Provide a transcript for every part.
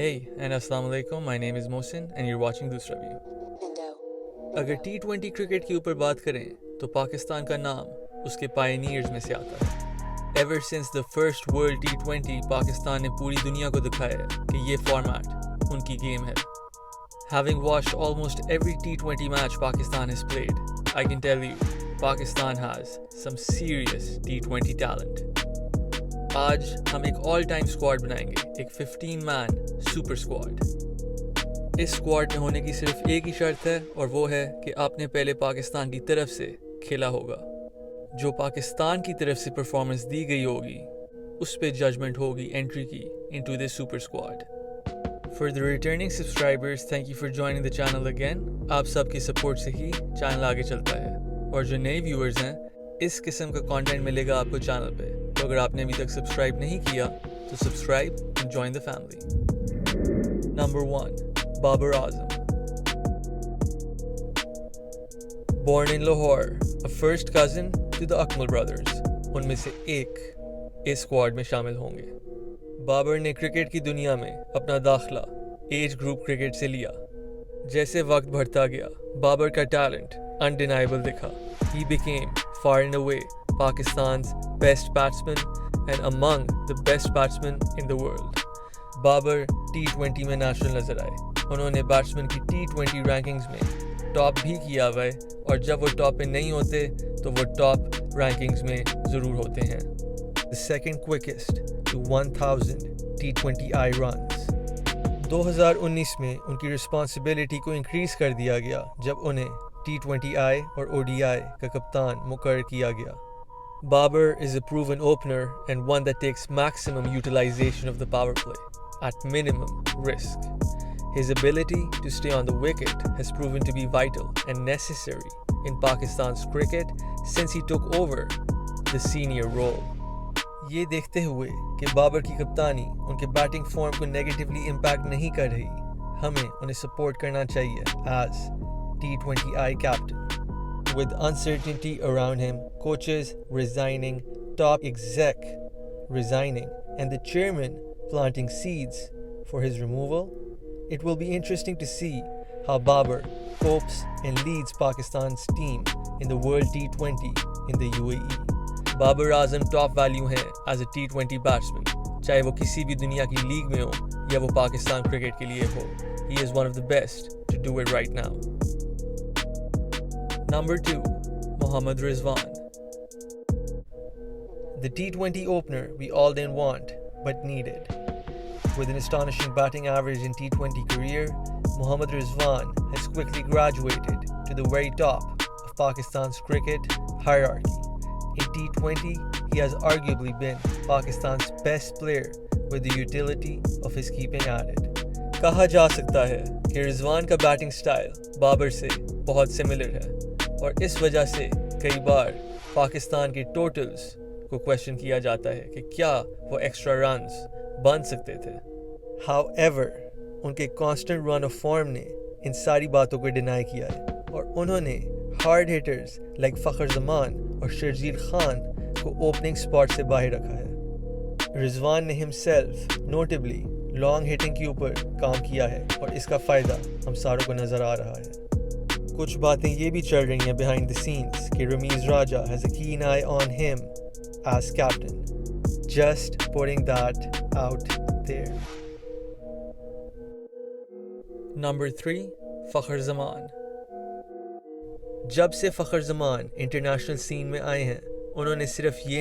Hey and Assalamu alaikum, my name is Mohsin and you're watching दूसरा view. अगर T20 cricket के ऊपर बात करें तो पाकिस्तान का नाम उसके पायनियर्स में से आता है। Ever since the first World T20 Pakistan ने पूरी दुनिया को दिखाया है कि ये फॉर्मेट उनकी गेम है। Having watched almost every T20 match Pakistan has played, I can tell you Pakistan has some serious T20 talent। आज हम एक ऑल टाइम स्क्वाड बनाएंगे, एक 15 मैन सुपर स्क्वाड। इस स्क्वाड में होने की सिर्फ एक ही शर्त है और वो है कि आपने पहले पाकिस्तान की तरफ से खेला होगा। जो पाकिस्तान की तरफ से परफॉर्मेंस दी गई होगी उस पे जजमेंट होगी एंट्री की into this super squad. For the returning subscribers, thank you for joining the channel again. आप सबकी सपोर्ट से ही चैनल आगे चलता है और जो नए व्यूअर्स हैं, इस किस्म का कंटेंट मिलेगा आपको चैनल पे। तो अगर आपने अभी तक सब्सक्राइब नहीं किया तो subscribe and join the family. Number 1, Babar Azam. Born in Lahore, a first cousin to the Akmal brothers, उनमें से एक इस स्क्वाड में शामिल होंगे। बाबर ने क्रिकेट की दुनिया में अपना दाखिला एज ग्रुप क्रिकेट से लिया। जैसे वक्त बढ़ता गया, बाबर का टैलेंट अनडिनाइबल दिखा। He became far and away Pakistan's best batsman and among the best batsmen in the world. Babar T20 में नेशनल नजर आए। उन्होंने बैट्समैन की T20 रैंकिंग्स में टॉप भी किया हुआ है और जब वो टॉप पे नहीं होते तो वो टॉप रैंकिंग्स में ज़रूर होते हैं। The second quickest to 1000 T20I runs। 2019 में उनकी रिस्पॉन्सिबिलिटी को इंक्रीज़ कर दिया गया जब उन्हें T20I और ODI का कप्तान मुकर्रर किया गया। Babar is a proven opener and one that takes maximum utilization of the power play at minimum risk. His ability to stay on the wicket has proven to be vital and necessary in Pakistan's cricket since he took over the senior role. ये देखते हुए कि बाबर की कप्तानी उनके batting form को negatively impact नहीं कर रही, हमें उन्हें सपोर्ट करना चाहिए as T20I captain. With uncertainty around him, coaches resigning, top exec resigning, and the chairman planting seeds for his removal, it will be interesting to see how Babar copes and leads Pakistan's team in the World T20 in the UAE. Babar Azam top value है as a T20 batsman, चाहे वो किसी भी दुनिया की league में हो या वो पाकिस्तान क्रिकेट के लिए हो। He is one of the best to do it right now. Number 2, Mohammad Rizwan. The T20 opener we all didn't want but needed. With an astonishing batting average in T20 career, Mohammad Rizwan has quickly graduated to the very top of Pakistan's cricket hierarchy. In T20, he has arguably been Pakistan's best player with the utility of his keeping added. कहा जा सकता है कि रिजवान का batting style Babar से बहुत similar है और इस वजह से कई बार पाकिस्तान के टोटल्स को क्वेश्चन किया जाता है कि क्या वो एक्स्ट्रा रन्स बन सकते थे। However, उनके कांस्टेंट रन ऑफ फॉर्म ने इन सारी बातों को डिनाई किया है और उन्होंने hard hitters like Fakhar Zaman और शर्जील खान को ओपनिंग स्पॉट से बाहर रखा है। रिजवान ने हिमसेल्फ नोटेबली लॉन्ग हिटिंग के ऊपर काम किया है और इसका फ़ायदा हम सारों को नज़र आ रहा है। कुछ बातें ये भी चल रही हैं behind the scenes कि रमीज़ राजा has a keen eye on him as captain. Just putting that out there. Number 3, Fakhar ज़मान। जब से फ़खर ज़मान इंटरनेशनल सीन में आए हैं, उन्होंने सिर्फ ये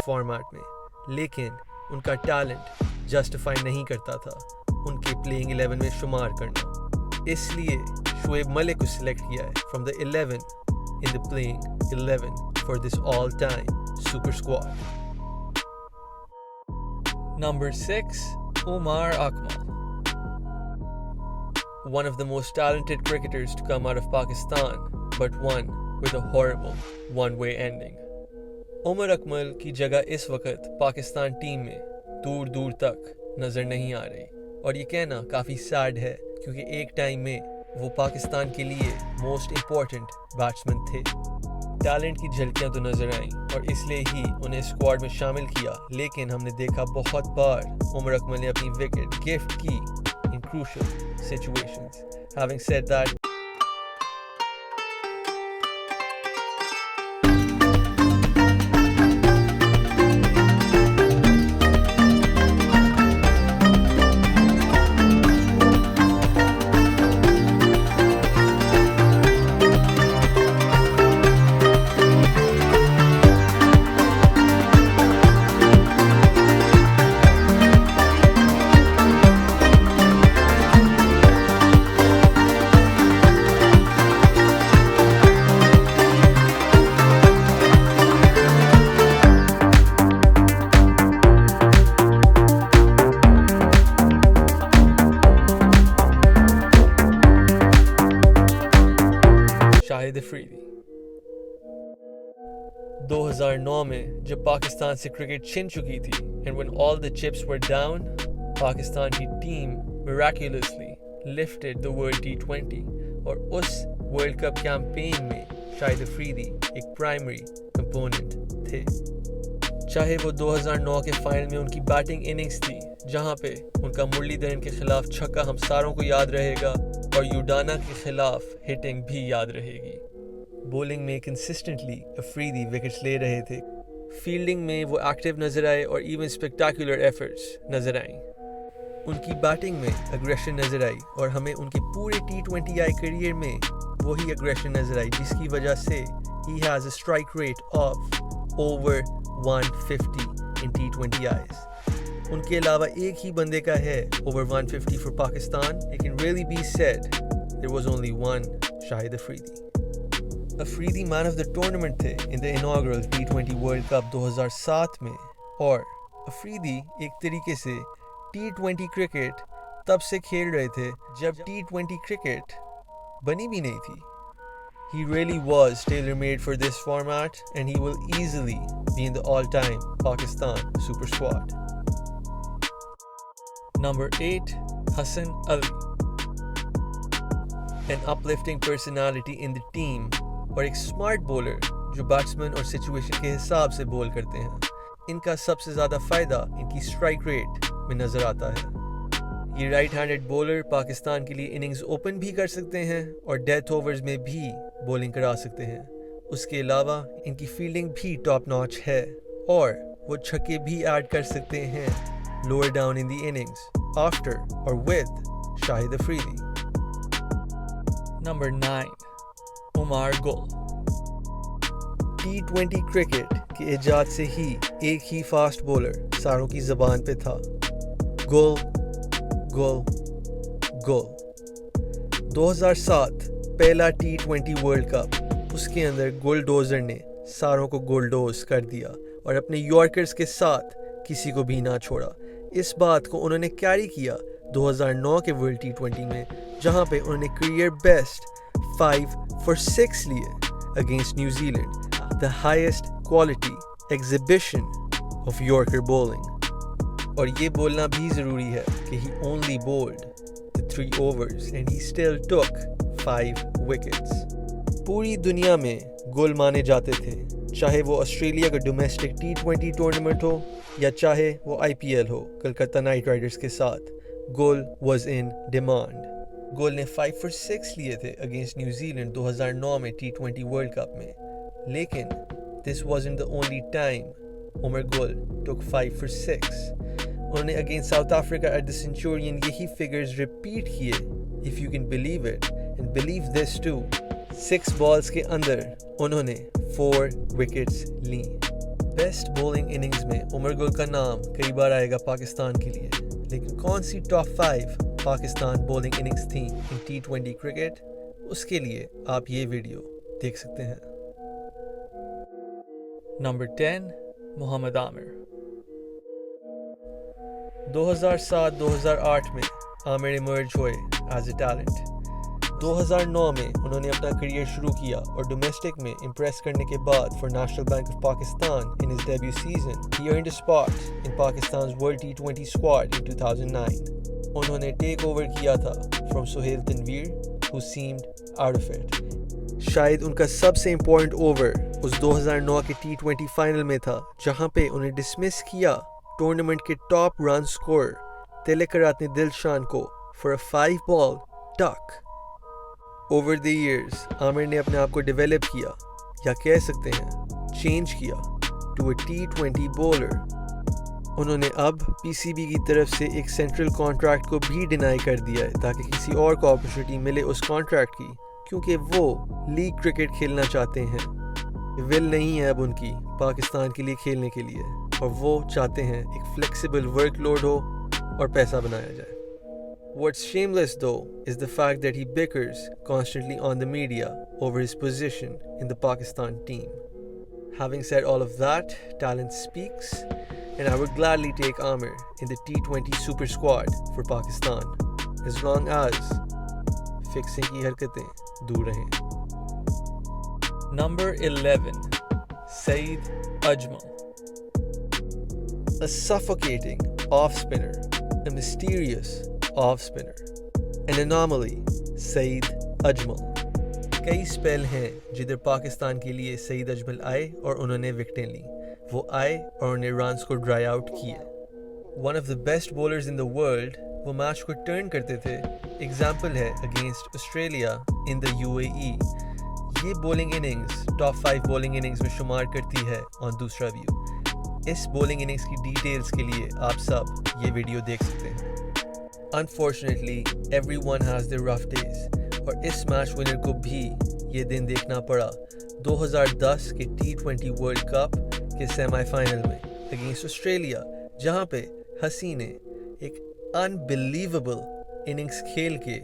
फॉर्मेट में, लेकिन उनका टैलेंट जस्टिफाई नहीं करता था उनके प्लेइंग 11 में शुमार करना। इसलिए शुएब मलिक को सिलेक्ट किया है from the 11 in the playing 11 for this all time super squad. Number 6, Omar Akmal. One of the most talented cricketers to come out of Pakistan, but one with a horrible one-way ending. Umar Akmal की जगह इस वक्त Pakistan team में दूर दूर तक नज़र नहीं आ रही, और ये कहना काफ़ी सैड है क्योंकि एक टाइम में वो पाकिस्तान के लिए मोस्ट इम्पॉर्टेंट बैट्समैन थे। टैलेंट की झलकियां तो नज़र आईं और इसलिए ही उन्हें स्क्वाड में शामिल किया, लेकिन हमने देखा बहुत बार उमर अकमल ने अपनी विकेट गिफ्ट की in crucial situations. Having said that, Shahid Afridi. 2009 में जब पाकिस्तान से क्रिकेट छिन चुकी थी and when all the chips were down, Pakistan की team miraculously lifted the world T20 और उस वर्ल्ड कप कैंपेन में शाहिद अफरीदी एक प्राइमरी कंपोनेंट थे। चाहे वो 2009 के फाइनल में उनकी बैटिंग इनिंग्स थी जहां पे उनका मुरलीधरन के खिलाफ छक्का हम सारों को याद रहेगा और यूडाना के खिलाफ हिटिंग भी याद रहेगी। बॉलिंग में कंसिस्टेंटली अफरीदी विकेट्स ले रहे थे, फील्डिंग में वो एक्टिव नजर आए और इवन स्पेक्टाकुलर एफर्ट्स नजर आईं। उनकी बैटिंग में एग्रेशन नजर आई और हमें उनके पूरे T20I करियर में वही एग्रेशन नजर आई जिसकी वजह से he has a strike rate of over 150 in T20Is। उनके अलावा एक ही बंदे का है over 150 for Pakistan, it can really be said there was only one Shahid Afridi। Afridi man of the tournament थे in the inaugural T20 World Cup 2007 में, और अफरीदी एक तरीके से T20 क्रिकेट तब से खेल रहे थे जब T20 क्रिकेट बनी भी नहीं थी। He really was tailor-made for this format and he will easily be in the all-time Pakistan Super Squad। Number 8, Hassan Ali। An uplifting personality in the team और एक स्मार्ट बॉलर जो batsman और situation के हिसाब से ball करते हैं। इनका सबसे ज़्यादा फ़ायदा इनकी स्ट्राइक रेट में नज़र आता है। ये राइट हैंडेड बॉलर पाकिस्तान के लिए इनिंग्स ओपन भी कर सकते हैं और डेथ ओवर्स में भी बॉलिंग करा सकते हैं। उसके अलावा इनकी फील्डिंग भी टॉप नॉच है और वो छक्के भी ऐड कर सकते हैं lower down in the innings after और with Shahid Afridi. Number 9. Umar Gul. T20 cricket के इजाद से ही एक ही फास्ट बॉलर सारों की ज़बान पे था, गुल गुल गुल। 2007 पहला T20 वर्ल्ड कप, उसके अंदर गुलडोज़र ने सारों को गुलडोज कर दिया और अपने यॉर्कर्स के साथ किसी को भी ना छोड़ा। इस बात को उन्होंने कैरी किया 2009 के वर्ल्ड T20 में, जहां पे उन्होंने करियर बेस्ट 5 for 6 लिए against New Zealand, the highest quality exhibition of yorker bowling. और ये बोलना भी ज़रूरी है कि he only bowled the 3 overs and he still took 5 wickets. पूरी दुनिया में गुल माने जाते थे, चाहे वो ऑस्ट्रेलिया का डोमेस्टिक T20 टूर्नामेंट हो या चाहे वो IPL हो कलकत्ता नाइट राइडर्स के साथ, गुल वॉज इन डिमांड। गुल ने 5 for 6 लिए थे अगेंस्ट न्यूजीलैंड 2009 में T20 वर्ल्ड कप में, लेकिन this wasn't the only time Umar Gul took 5 for 6। उन्होंने against South Africa at the Centurion यही फिगर्स रिपीट किए, if you can believe it and believe this too. 6 balls के अंदर उन्होंने 4 विकेट्स ली। बेस्ट बॉलिंग इनिंग्स में उमर गुल का नाम कई बार आएगा पाकिस्तान के लिए, लेकिन कौन सी टॉप 5 पाकिस्तान बॉलिंग इनिंग्स थी इन T20 क्रिकेट, उसके लिए आप ये वीडियो देख सकते हैं। Number 10. मोहम्मद आमिर। 2007-2008 में आमिर इमर्ज हुए एज ए टैलेंट। 2009 में उन्होंने अपना करियर शुरू किया और डोमेस्टिक में इम्प्रेस करने के बाद for National Bank of Pakistan in his debut season ही earned a spot in Pakistan world T20 squad in 2009। उन्होंने टेक ओवर किया था from Suhail Tanvir who seemed out of it. शायद उनका सबसे इम्पोर्टेंट ओवर उस 2009 के T20 फाइनल में था, जहां पे उन्हें डिसमिस किया टूर्नामेंट के top run scorer Tilakaratne Dilshan को for a 5 ball duck. Over the years Amir ने अपने आप को डेवलप किया, या कह सकते हैं चेंज किया, टू अ T20 बॉलर। उन्होंने अब PCB की तरफ से एक सेंट्रल कॉन्ट्रैक्ट को भी डिनाई कर दिया है ताकि किसी और को अपॉर्चुनिटी मिले उस कॉन्ट्रैक्ट की, क्योंकि वो लीग क्रिकेट खेलना चाहते हैं। विल नहीं है अब उनकी पाकिस्तान के लिए खेलने के लिए, और वो चाहते हैं एक फ्लेक्सिबल वर्कलोड हो और पैसा बनाया जाए। What's shameless though is the fact that he bickers constantly on the media over his position in the Pakistan team. Having said all of that, talent speaks, and I would gladly take Amir in the T20 super squad for Pakistan, as long as fixing की हरकतें दूर रहें। Number 11. Saeed Ajmal। A suffocating off spinner, a mysterious off spinner, an anomaly, Saeed Ajmal। कई spell हैं जिधर पाकिस्तान के लिए सईद अजमल आए और उन्होंने विकेटें ली। वो आए और उन्हें रन्स को ड्राई आउट किए। One of the best bowlers in the world, वो मैच को टर्न करते थे। एग्जाम्पल है against Australia in the UAE। ये bowling innings top 5 bowling innings में शुमार करती है ऑन दूसरा व्यू। इस बॉलिंग इनिंग्स की डिटेल्स के लिए आप सब ये वीडियो देख सकते हैं। Unfortunately, everyone has their rough days, और इस मैच विनर को भी ये दिन देखना पड़ा 2010 के T20 वर्ल्ड कप के सेमीफाइनल में अगेंस्ट ऑस्ट्रेलिया, जहां पे हसी ने एक अनबिलीवेबल इनिंग्स खेल के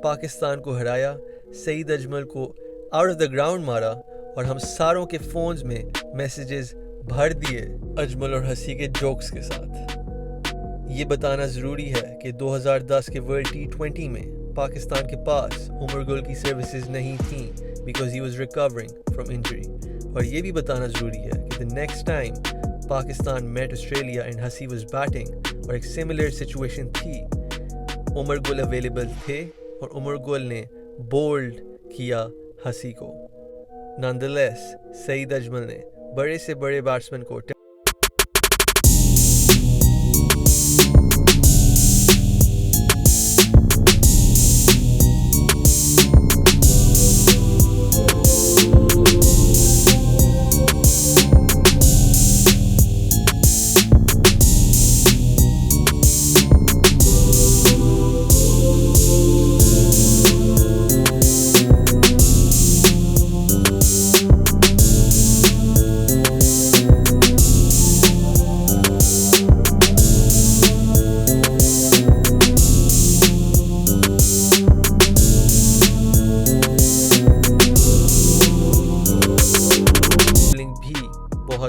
पाकिस्तान को हराया, सईद अजमल को आउट ऑफ द ग्राउंड मारा, और हम सारों के फोन्स में मैसेजेस भर दिए अजमल और हसी के जोक्स के साथ। ये बताना ज़रूरी है कि 2010 के वर्ल्ड T20 में पाकिस्तान के पास उमर गुल की सर्विसेज नहीं थी because he was recovering from injury. और ये भी बताना ज़रूरी है कि the next time Pakistan met Australia and Hussey was batting और एक सिमिलर सिचुएशन थी, उमर गुल अवेलेबल थे और उमर गुल ने बोल्ड किया हसी को। नॉनदलेस सईद अजमल ने बड़े से बड़े बैट्समैन को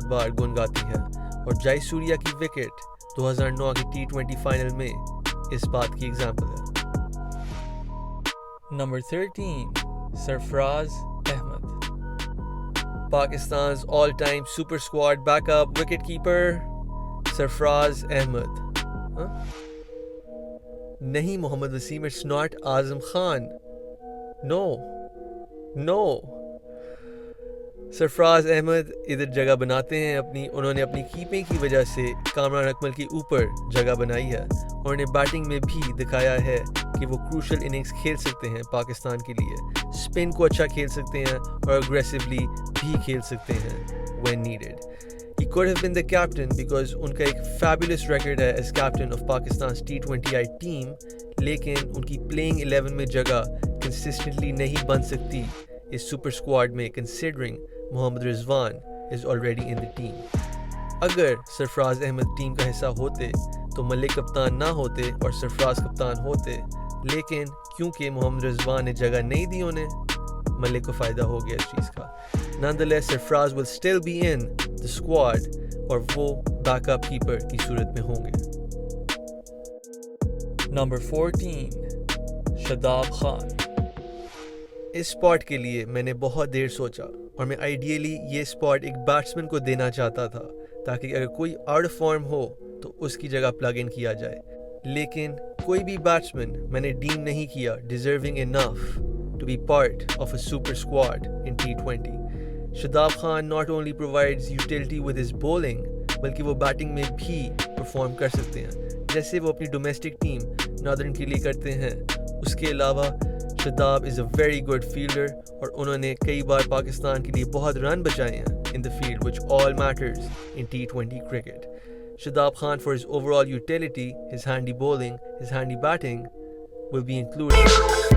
बार गुन गाती है और जयसूर्या की विकेट 2009 के T20 फाइनल में इस बात की एग्जाम्पल है। Number 13, Sarfraz Ahmed. Pakistan's all-time super squad backup wicketkeeper Sarfraz Ahmed. Huh? नहीं Mohammad Wasim, it's not Azam Khan. No. Sarfaraz Ahmad इधर जगह बनाते हैं अपनी। उन्होंने अपनी कीपिंग की वजह से कामरान अकमल के ऊपर जगह बनाई है और उन्हें बैटिंग में भी दिखाया है कि वो क्रूशल इनिंग्स खेल सकते हैं पाकिस्तान के लिए। स्पिन को अच्छा खेल सकते हैं और अग्रेसिवली भी खेल सकते हैं when needed. He could have been the captain because उनका एक fabulous record है as captain of Pakistan's T20I team, लेकिन उनकी playing 11 में जगह consistently नहीं बन सकती इस super squad में considering Mohammad Rizwan is already in the team. अगर सरफराज अहमद टीम का हिस्सा होते तो मलिक कप्तान ना होते और सरफराज कप्तान होते, लेकिन क्योंकि मोहम्मद रिजवान ने जगह नहीं दी उन्हें, मलिक को फ़ायदा हो गया इस चीज़ का। Nonetheless, Sarfaraz will still be in the squad और वो बैकअप कीपर की सूरत में होंगे। Number 14, Shadab Khan. इस स्पॉट के लिए मैंने बहुत देर सोचा और मैं आइडियली ये स्पॉट एक बैट्समैन को देना चाहता था ताकि अगर कोई आउट ऑफ फॉर्म हो तो उसकी जगह प्लग इन किया जाए, लेकिन कोई भी बैट्समैन मैंने डीम नहीं किया deserving enough to be part of a super squad in T20. Shadab Khan not only provides utility with his bowling, बल्कि वो बैटिंग में भी परफॉर्म कर सकते हैं जैसे वो अपनी डोमेस्टिक टीम नॉर्दर्न के लिए करते हैं। उसके अलावा Shadab is a very good fielder और उन्होंने कई बार पाकिस्तान के लिए बहुत रन बचाए हैं in the field which all matters in T20 cricket. Shadab Khan, for his overall utility, his handy bowling, his handy batting, will be included